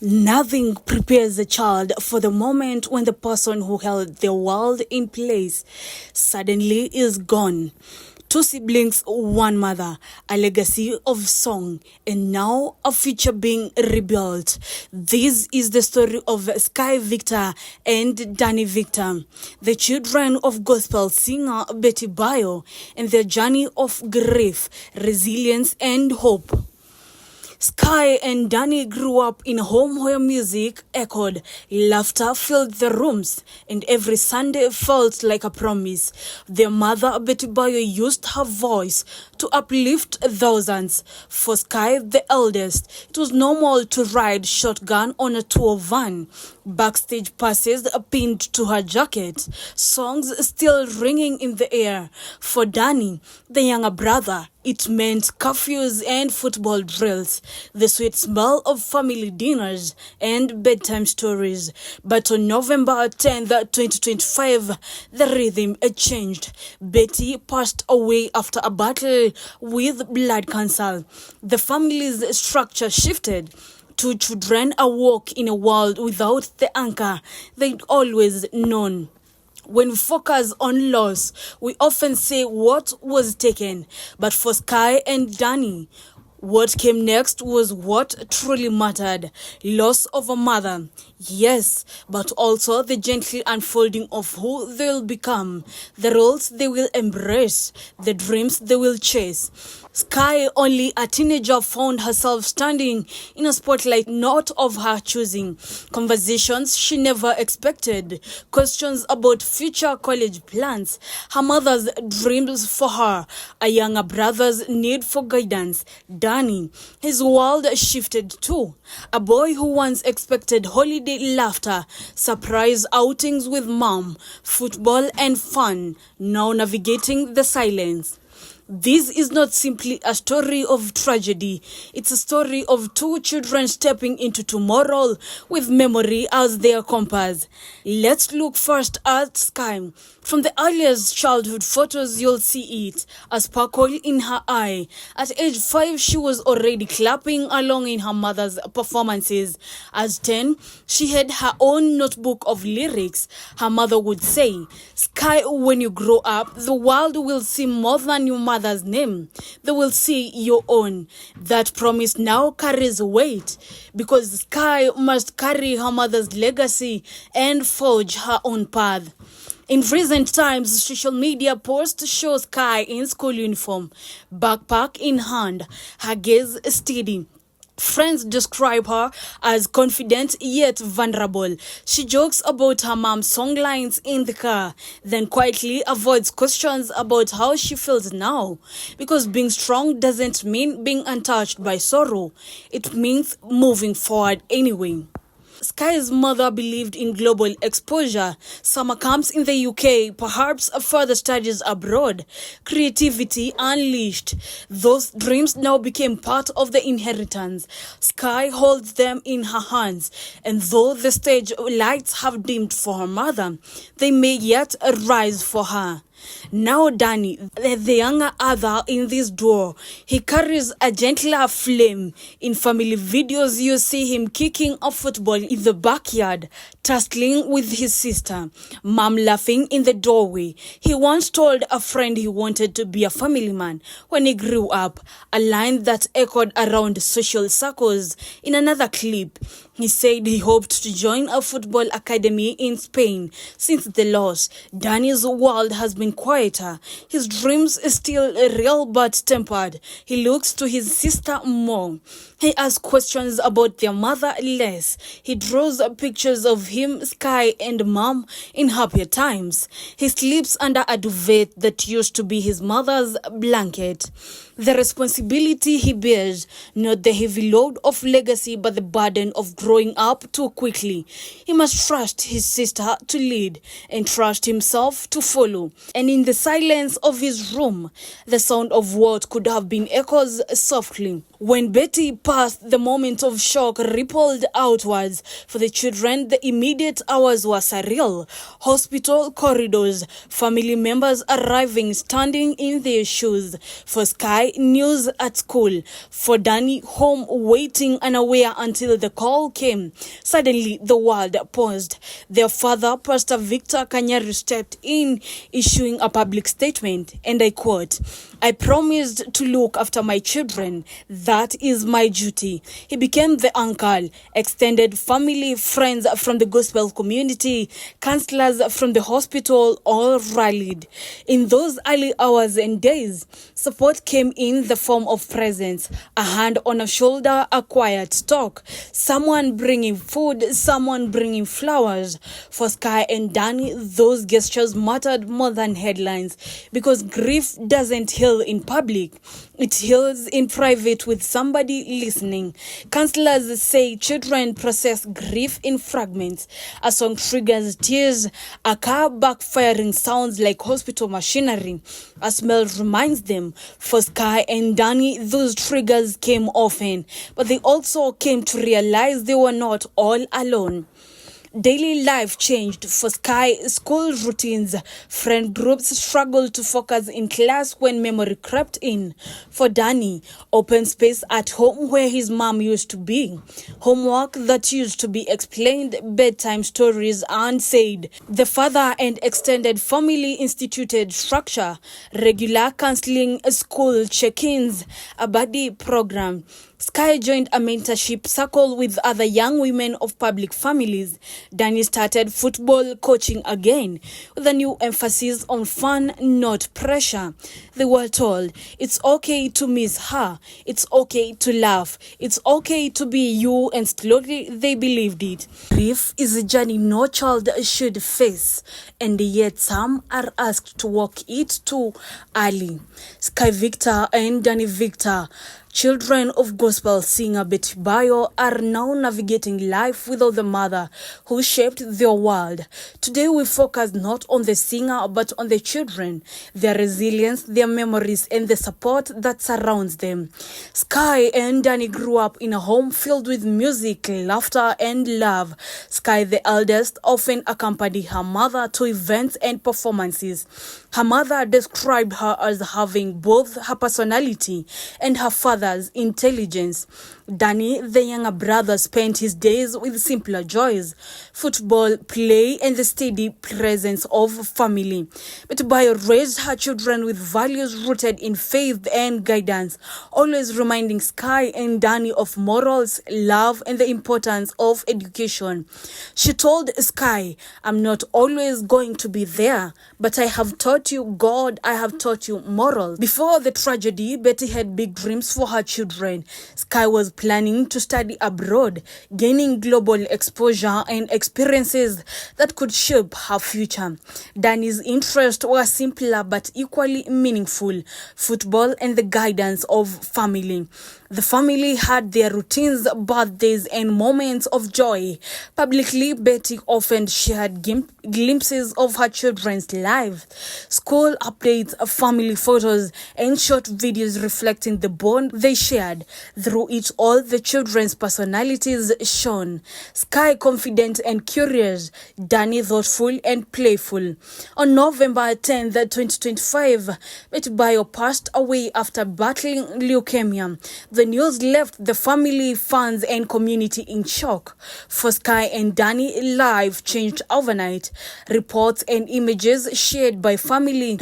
Nothing prepares a child for the moment when the person who held the world in place suddenly is gone. Two siblings, one mother, a legacy of song, and now a future being rebuilt. This is the story of Skye Victor and Danny Victor, the children of gospel singer Betty Bayo, and their journey of grief, resilience, and hope. Skye and Danny grew up in a home where music echoed, laughter filled the rooms, and every Sunday felt like a promise. Their mother, Betty Bayo, used her voice to uplift thousands. For Skye, the eldest, it was normal to ride shotgun on a tour van, backstage passes pinned to her jacket, songs still ringing in the air. For Danny, the younger brother, it meant curfews and football drills, the sweet smell of family dinners and bedtime stories. But on November 10th, 2025, the rhythm changed. Betty passed away after a battle with blood cancer. The family's structure shifted. Two children awoke in a world without the anchor they'd always known. When we focus on loss, we often say what was taken. But for Skye and Danny, what came next was what truly mattered. Loss of a mother, yes, but also the gentle unfolding of who they'll become, the roles they will embrace, the dreams they will chase. Skye, only a teenager, found herself standing in a spotlight not of her choosing. Conversations she never expected, questions about future college plans, her mother's dreams for her, a younger brother's need for guidance. Danny, his world shifted too. A boy who once expected holiday laughter, surprise outings with mom, football and fun, now navigating the silence. This is not simply a story of tragedy. It's a story of two children stepping into tomorrow with memory as their compass. Let's look first at Skye. From the earliest childhood photos, you'll see it, a sparkle in her eye. At age 5, she was already clapping along in her mother's performances. At 10, she had her own notebook of lyrics. Her mother would say, "Skye, when you grow up, the world will see more than your mother's name. They will see your own." That promise now carries weight because Skye must carry her mother's legacy and forge her own path. In recent times, social media posts show Skye in school uniform, backpack in hand, her gaze steady. Friends describe her as confident yet vulnerable. She jokes about her mom's songlines in the car, then quietly avoids questions about how she feels now. Because being strong doesn't mean being untouched by sorrow. It means moving forward anyway. Skye's mother believed in global exposure, summer camps in the UK, perhaps further studies abroad, creativity unleashed. Those dreams now became part of the inheritance. Skye holds them in her hands, and though the stage lights have dimmed for her mother, they may yet rise for her. Now Danny, the younger other in this duo, he carries a gentler flame. In family videos, you see him kicking a football in the backyard, tussling with his sister, mom laughing in the doorway. He once told a friend he wanted to be a family man when he grew up, a line that echoed around social circles. In another clip, he said he hoped to join a football academy in Spain. Since the loss, Danny's world has been quieter. His dreams are still real but tempered. He looks to his sister more. He asks questions about their mother less. He draws pictures of him, Skye, and mom in happier times. He sleeps under a duvet that used to be his mother's blanket. The responsibility he bears, not the heavy load of legacy, but the burden of growing up too quickly. He must trust his sister to lead and trust himself to follow. And in the silence of his room, the sound of what could have been echoes softly. When Betty passed fast the moment of shock rippled outwards. For the children, the immediate hours were surreal. Hospital corridors, family members arriving, standing in their shoes. For Skye, news at school. For Danny, home, waiting unaware until the call came. Suddenly, the world paused. Their father, Pastor Victor Kanyari, stepped in, issuing a public statement, and I quote, "I promised to look after my children. That is my duty." He became the uncle. Extended family, friends from the gospel community, counselors from the hospital all rallied. In those early hours and days, support came in the form of presents, a hand on a shoulder, a quiet talk, someone bringing food, someone bringing flowers. For Skye and Danny, those gestures mattered more than headlines, because grief doesn't heal in public. It heals in private with somebody listening. Counselors say children process grief in fragments. A song triggers tears, a car backfiring sounds like hospital machinery. A smell reminds them. For Skye and Danny, those triggers came often, but they also came to realize they were not all alone. Daily life changed. For Skye, school routines, friend groups struggled to focus in class when memory crept in. For Danny, open space at home where his mom used to be. Homework that used to be explained, bedtime stories unsaid. The father and extended family instituted structure, regular counseling, school check-ins, a buddy program. Skye joined a mentorship circle with other young women of public families. Danny started football coaching again, with a new emphasis on fun, not pressure. They were told, it's okay to miss her, it's okay to laugh, it's okay to be you, and slowly they believed it. Grief is a journey no child should face, and yet some are asked to walk it too early. Skye Victor and Danny Victor, children of gospel singer Betty Bayo, are now navigating life without the mother who shaped their world. Today we focus not on the singer but on the children, their resilience, their memories, and the support that surrounds them. Skye and Danny grew up in a home filled with music, laughter, and love. Skye, the eldest, often accompanied her mother to events and performances. Her mother described her as having both her personality and her father's intelligence. Danny, the younger brother, spent his days with simpler joys, football, play, and the steady presence of family. But Bayo raised her children with values rooted in faith and guidance, always reminding Skye and Danny of morals, love, and the importance of education. She told Skye, "I'm not always going to be there, but I have taught you God, I have taught you morals." Before the tragedy, Betty had big dreams for her children. Skye was planning to study abroad, gaining global exposure and experiences that could shape her future. Danny's interests were simpler but equally meaningful: football and the guidance of family. The family had their routines, birthdays, and moments of joy. Publicly, Betty often shared glimpses of her children's lives, school updates, family photos, and short videos reflecting the bond they shared. Through it all, the children's personalities shone. Skye confident and curious, Danny thoughtful and playful. On November 10th, 2025, Betty Bayo passed away after battling leukemia. The news left the family, fans, and community in shock. For Skye and Danny, life changed overnight. Reports and images shared by family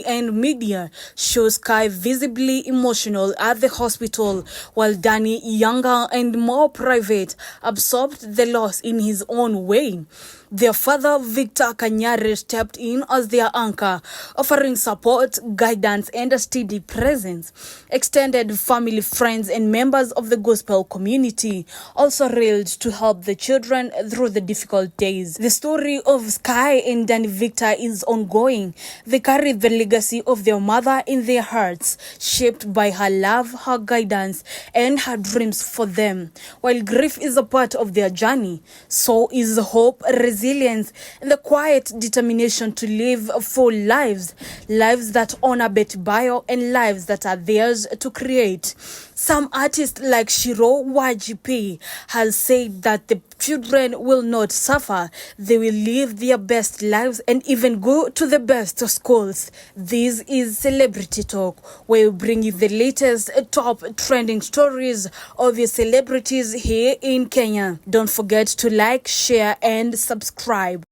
and media show Skye visibly emotional at the hospital, while Danny, younger and more private, absorbed the loss in his own way. Their father, Victor Kanyari, stepped in as their anchor, offering support, guidance, and a steady presence. Extended family, friends, and members of the gospel community also rallied to help the children through the difficult days. The story of Skye and Danny Victor is ongoing. They carry the legacy of their mother in their hearts, shaped by her love, her guidance, and her dreams for them. While grief is a part of their journey, so is hope, resilience, resilience, and the quiet determination to live full lives, lives that honor Betty Bayo and lives that are theirs to create. Some artists like Shiro YGP has said that the children will not suffer. They will live their best lives and even go to the best schools. This is Celebrity Talk, where we bring you the latest top trending stories of your celebrities here in Kenya. Don't forget to like, share, and subscribe.